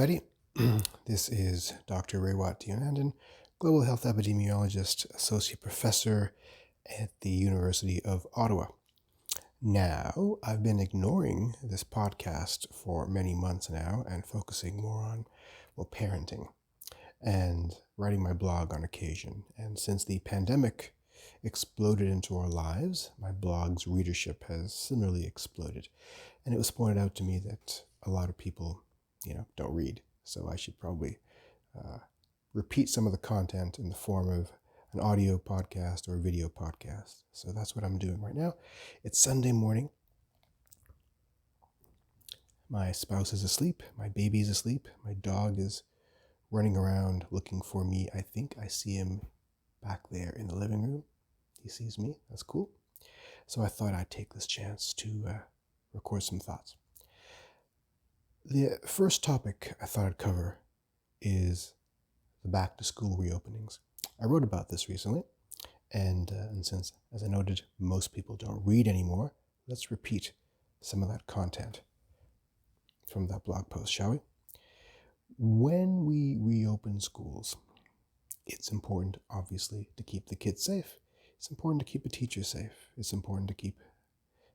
everybody. This is Dr. Raywat Deonandan, Global Health Epidemiologist, Associate Professor at the University of Ottawa. Now, I've been ignoring this podcast for many months now and focusing more on, parenting and writing my blog on occasion. And since the pandemic exploded into our lives, my blog's readership has similarly exploded. And it was pointed out to me that a lot of people don't read. So I should probably repeat some of the content in the form of an audio podcast or a video podcast. So that's what I'm doing right now. It's Sunday morning. My spouse is asleep. My baby is asleep. My dog is running around looking for me. I think I see him back there in the living room. He sees me. That's cool. So I thought I'd take this chance to record some thoughts. The first topic I thought I'd cover is the back-to-school reopenings. I wrote about this recently, and since, as I noted, most people don't read anymore, let's repeat some of that content from that blog post, shall we? When we reopen schools, it's important, obviously, to keep the kids safe. It's important to keep the teachers safe. It's important to keep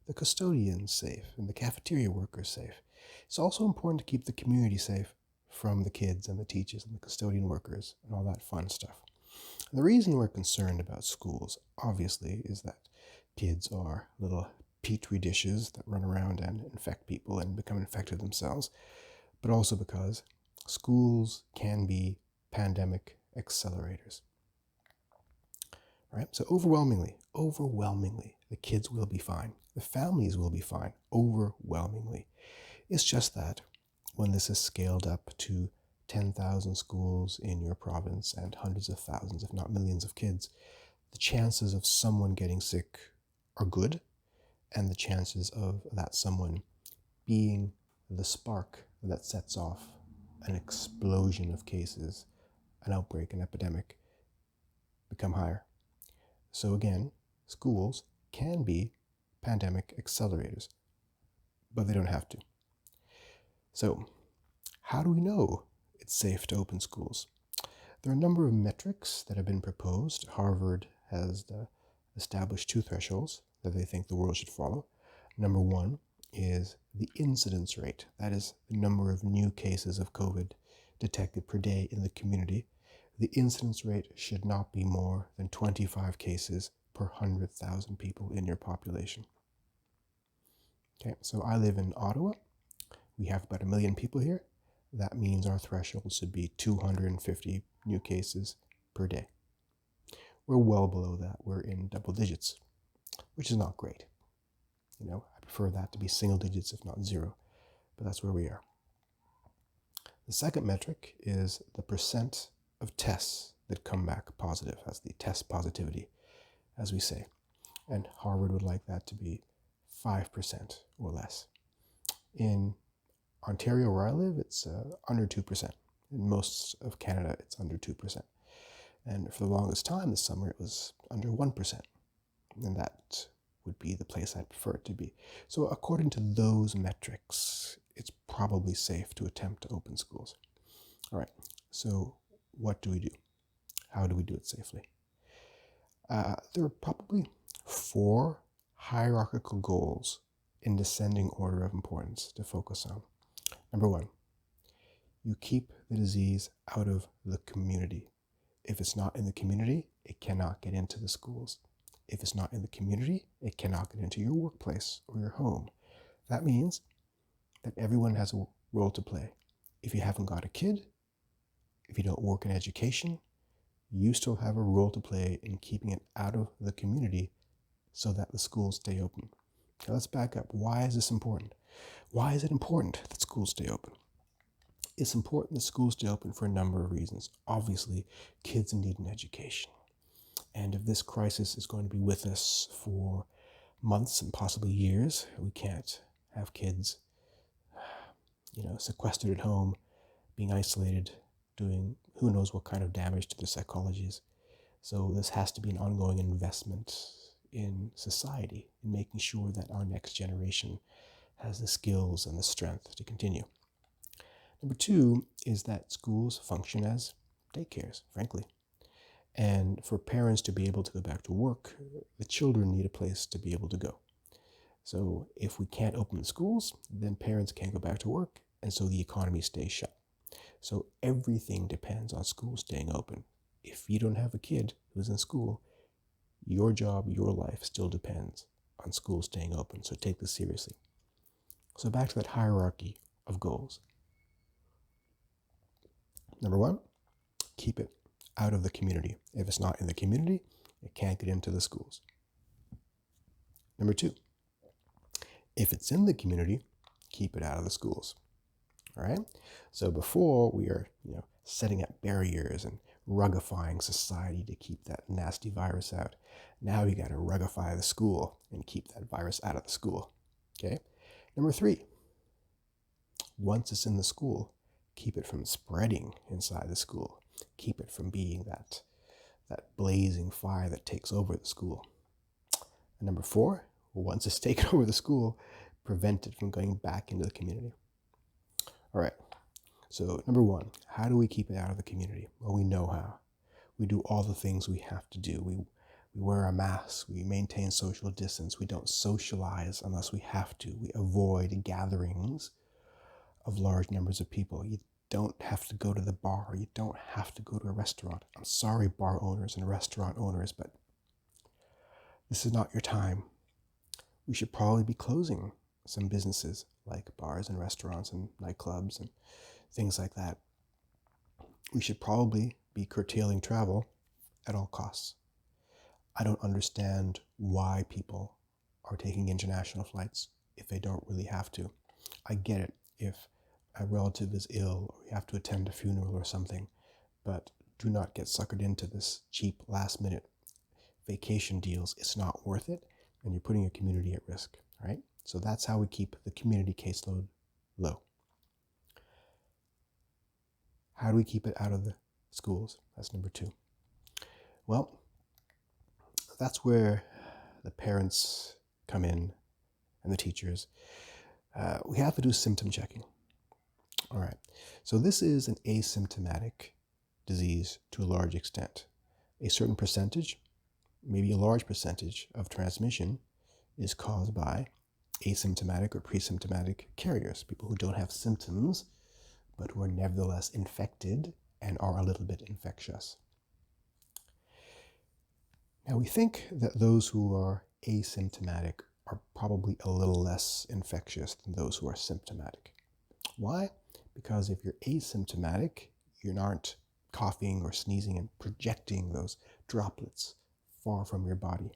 the custodians safe and the cafeteria workers safe. It's also important to keep the community safe from the kids and the teachers and the custodian workers and all that fun stuff. And the reason we're concerned about schools, obviously, is that kids are little petri dishes that run around and infect people and become infected themselves, but also because schools can be pandemic accelerators. Right? So overwhelmingly, the kids will be fine. The families will be fine, overwhelmingly. It's just that when this is scaled up to 10,000 schools in your province and hundreds of thousands, if not millions of kids, the chances of someone getting sick are good, and the chances of that someone being the spark that sets off an explosion of cases, an outbreak, an epidemic, become higher. So again, schools can be pandemic accelerators, but they don't have to. So, how do we know it's safe to open schools? There are a number of metrics that have been proposed. Harvard has established two thresholds that they think the world should follow. Number one is the incidence rate. That is the number of new cases of COVID detected per day in the community. The incidence rate should not be more than 25 cases per 100,000 people in your population. Okay, so I live in Ottawa. We have about 1 million people here. That means our threshold should be 250 new cases per day. We're well below that. We're in double digits, which is not great. I prefer that to be single digits, if not zero, but that's where we are. The second metric is the percent of tests that come back positive. That's the test positivity, as we say. And Harvard would like that to be 5% or less. In Ontario, where I live, it's under 2%. In most of Canada, it's under 2%. And for the longest time this summer, it was under 1%. And that would be the place I'd prefer it to be. So according to those metrics, it's probably safe to attempt to open schools. All right, so what do we do? How do we do it safely? There are probably 4 hierarchical goals in descending order of importance to focus on. Number 1, you keep the disease out of the community. If it's not in the community, it cannot get into the schools. If it's not in the community, it cannot get into your workplace or your home. That means that everyone has a role to play. If you haven't got a kid, if you don't work in education, you still have a role to play in keeping it out of the community so that the schools stay open. Now let's back up. Why is this important? Why is it important that schools stay open? It's important that schools stay open for a number of reasons. Obviously, kids need an education. And if this crisis is going to be with us for months and possibly years, we can't have kids, sequestered at home, being isolated, doing who knows what kind of damage to their psychologies. So this has to be an ongoing investment in society, in making sure that our next generation has the skills and the strength to continue. Number two is that schools function as daycares, frankly. And for parents to be able to go back to work, the children need a place to be able to go. So if we can't open the schools, then parents can't go back to work, and so the economy stays shut. So everything depends on schools staying open. If you don't have a kid who's in school, your job, your life still depends on schools staying open. So take this seriously. So back to that hierarchy of goals. Number one, keep it out of the community. If it's not in the community, it can't get into the schools. Number two, if it's in the community, keep it out of the schools. All right? So before we are, setting up barriers and rugifying society to keep that nasty virus out, now we got to rugify the school and keep that virus out of the school. Okay? Number three, once it's in the school, keep it from spreading inside the school. Keep it from being that blazing fire that takes over the school. And number four, once it's taken over the school, prevent it from going back into the community. All right, so number one, how do we keep it out of the community? Well, we know how. We do all the things we have to do. We wear a mask, we maintain social distance, we don't socialize unless we have to. We avoid gatherings of large numbers of people. You don't have to go to the bar. You don't have to go to a restaurant. I'm sorry, bar owners and restaurant owners, but this is not your time. We should probably be closing some businesses like bars and restaurants and nightclubs and things like that. We should probably be curtailing travel at all costs. I don't understand why people are taking international flights if they don't really have to. I get it if a relative is ill or you have to attend a funeral or something, but do not get suckered into this cheap last-minute vacation deals. It's not worth it, and you're putting your community at risk, right? So that's how we keep the community caseload low. How do we keep it out of the schools? That's number two. Well, that's where the parents come in and the teachers. We have to do symptom checking. All right. So this is an asymptomatic disease to a large extent. A certain percentage, maybe a large percentage of transmission is caused by asymptomatic or pre-symptomatic carriers, people who don't have symptoms, but who are nevertheless infected and are a little bit infectious. Now we think that those who are asymptomatic are probably a little less infectious than those who are symptomatic. Why? Because if you're asymptomatic, you aren't coughing or sneezing and projecting those droplets far from your body.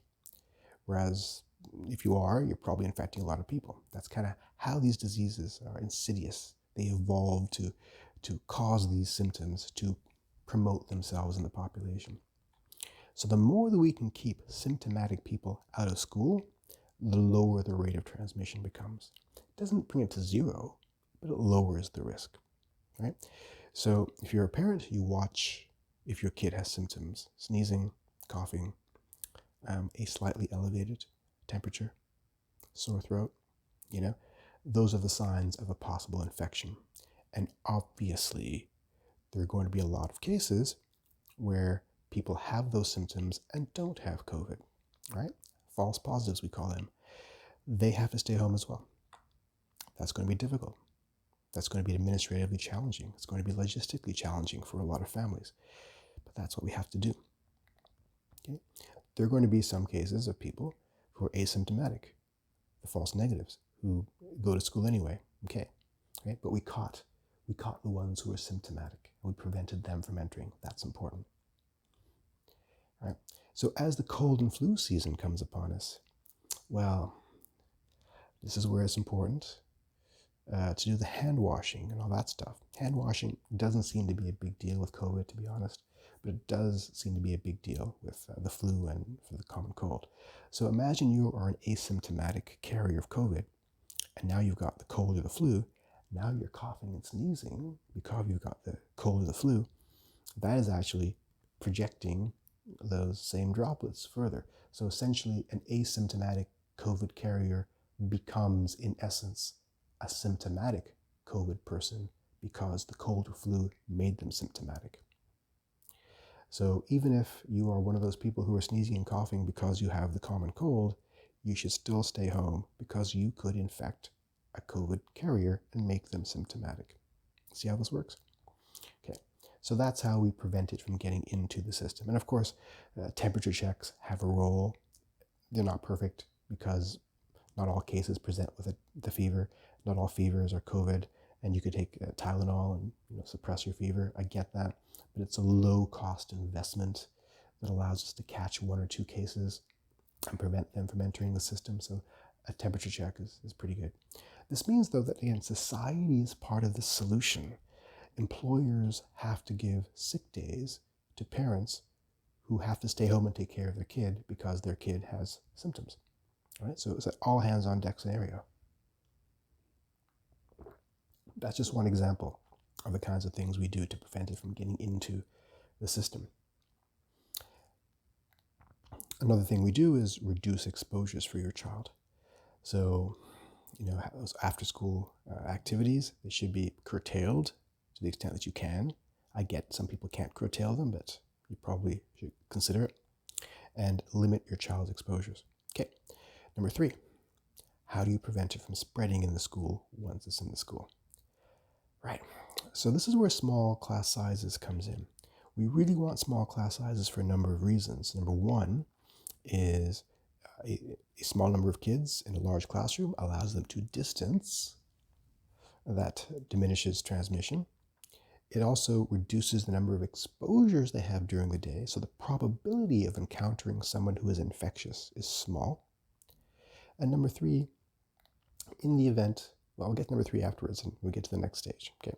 Whereas if you are, you're probably infecting a lot of people. That's kind of how these diseases are insidious. They evolve to cause these symptoms to promote themselves in the population. So the more that we can keep symptomatic people out of school, the lower the rate of transmission becomes. It doesn't bring it to zero, but it lowers the risk, right? So if you're a parent, you watch if your kid has symptoms, sneezing, coughing, a slightly elevated temperature, sore throat, those are the signs of a possible infection. And obviously, there are going to be a lot of cases where people have those symptoms and don't have COVID, right? False positives, we call them. They have to stay home as well. That's going to be difficult. That's going to be administratively challenging. It's going to be logistically challenging for a lot of families. But that's what we have to do. Okay? There are going to be some cases of people who are asymptomatic, the false negatives, who go to school anyway. Okay, right? But we caught the ones who are symptomatic, and we prevented them from entering. That's important. All right. So as the cold and flu season comes upon us, well, this is where it's important to do the hand washing and all that stuff. Hand washing doesn't seem to be a big deal with COVID, to be honest, but it does seem to be a big deal with the flu and for the common cold. So imagine you are an asymptomatic carrier of COVID, and now you've got the cold or the flu. Now you're coughing and sneezing because you've got the cold or the flu. That is actually projecting those same droplets further. So essentially, an asymptomatic COVID carrier becomes, in essence, a symptomatic COVID person because the cold or flu made them symptomatic. So even if you are one of those people who are sneezing and coughing because you have the common cold, you should still stay home because you could infect a COVID carrier and make them symptomatic. See how this works? Okay, so that's how we prevent it from getting into the system. And of course, temperature checks have a role. They're not perfect because not all cases present with the fever. Not all fevers are COVID, and you could take Tylenol and suppress your fever. I get that, but it's a low-cost investment that allows us to catch 1 or 2 cases and prevent them from entering the system. So a temperature check is pretty good. This means, though, that again, society is part of the solution. Employers have to give sick days to parents who have to stay home and take care of their kid because their kid has symptoms. All right, so it's an all hands on deck scenario. That's just one example of the kinds of things we do to prevent it from getting into the system. Another thing we do is reduce exposures for your child. So, those after-school activities, they should be curtailed to the extent that you can. I get some people can't curtail them, but you probably should consider it. And limit your child's exposures. Okay, number 3, how do you prevent it from spreading in the school once it's in the school? Right, so this is where small class sizes comes in. We really want small class sizes for a number of reasons. Number 1 is a small number of kids in a large classroom allows them to distance. That diminishes transmission. It also reduces the number of exposures they have during the day, so the probability of encountering someone who is infectious is small. And number 3, in the event, well, we'll get to number 3 afterwards and we'll get to the next stage. Okay.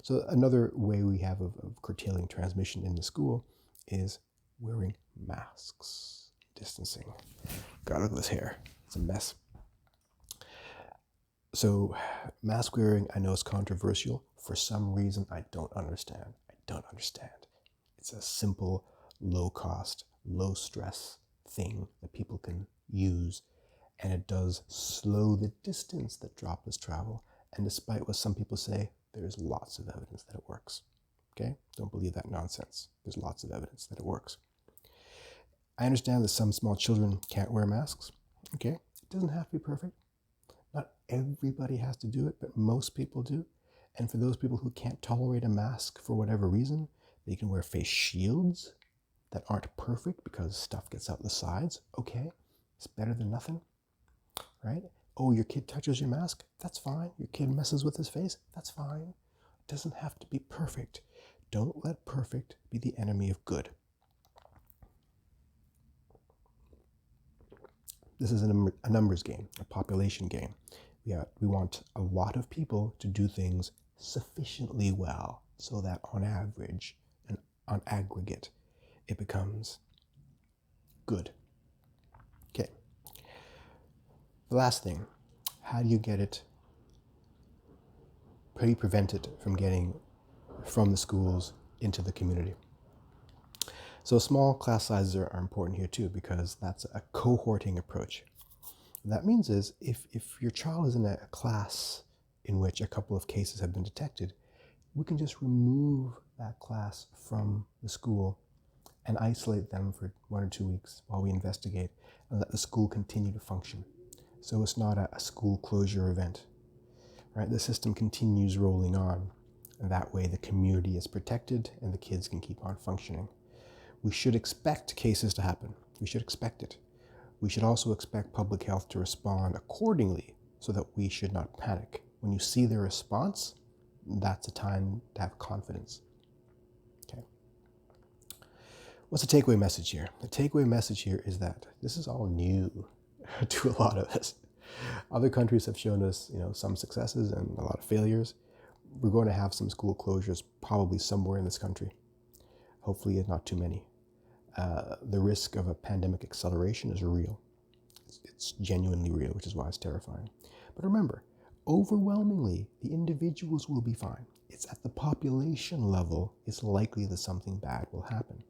So another way we have of curtailing transmission in the school is wearing masks, distancing. God, look at this hair. It's a mess. So mask wearing, I know is controversial. For some reason, I don't understand. It's a simple, low-cost, low-stress thing that people can use, and it does slow the distance that droplets travel. And despite what some people say, there's lots of evidence that it works. Okay? Don't believe that nonsense. There's lots of evidence that it works. I understand that some small children can't wear masks. Okay? It doesn't have to be perfect. Not everybody has to do it, but most people do. And for those people who can't tolerate a mask for whatever reason, they can wear face shields that aren't perfect because stuff gets out the sides. Okay, it's better than nothing, right? Oh, your kid touches your mask? That's fine. Your kid messes with his face? That's fine. It doesn't have to be perfect. Don't let perfect be the enemy of good. This is a numbers game, a population game. We want a lot of people to do things sufficiently well so that on average and on aggregate, it becomes good. Okay. The last thing, how do you prevent it from getting from the schools into the community? So small class sizes are important here too, because that's a cohorting approach. What that means is if your child is in a class in which a couple of cases have been detected, we can just remove that class from the school and isolate them for 1 or 2 weeks while we investigate and let the school continue to function. So it's not a school closure event, right? The system continues rolling on, and that way the community is protected and the kids can keep on functioning. We should expect cases to happen. We should expect it. We should also expect public health to respond accordingly so that we should not panic. When you see their response, that's a time to have confidence. Okay. What's the takeaway message here? The takeaway message here is that this is all new to a lot of us. Other countries have shown us, some successes and a lot of failures. We're going to have some school closures probably somewhere in this country. Hopefully not too many. The risk of a pandemic acceleration is real. It's genuinely real, which is why it's terrifying. But remember, overwhelmingly, the individuals will be fine. It's at the population level it's likely that something bad will happen.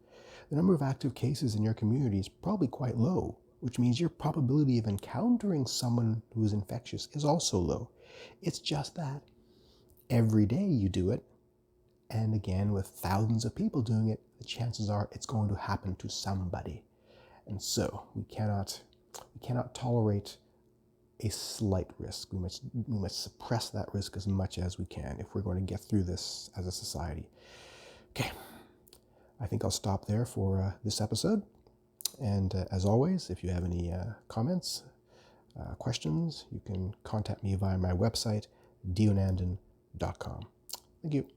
The number of active cases in your community is probably quite low, which means your probability of encountering someone who is infectious is also low. It's just that every day you do it, and again with thousands of people doing it, the chances are it's going to happen to somebody. And so we cannot tolerate a slight risk. We must suppress that risk as much as we can if we're going to get through this as a society. Okay, I think I'll stop there for this episode. And as always, if you have any comments, questions, you can contact me via my website, deonandan.com. Thank you.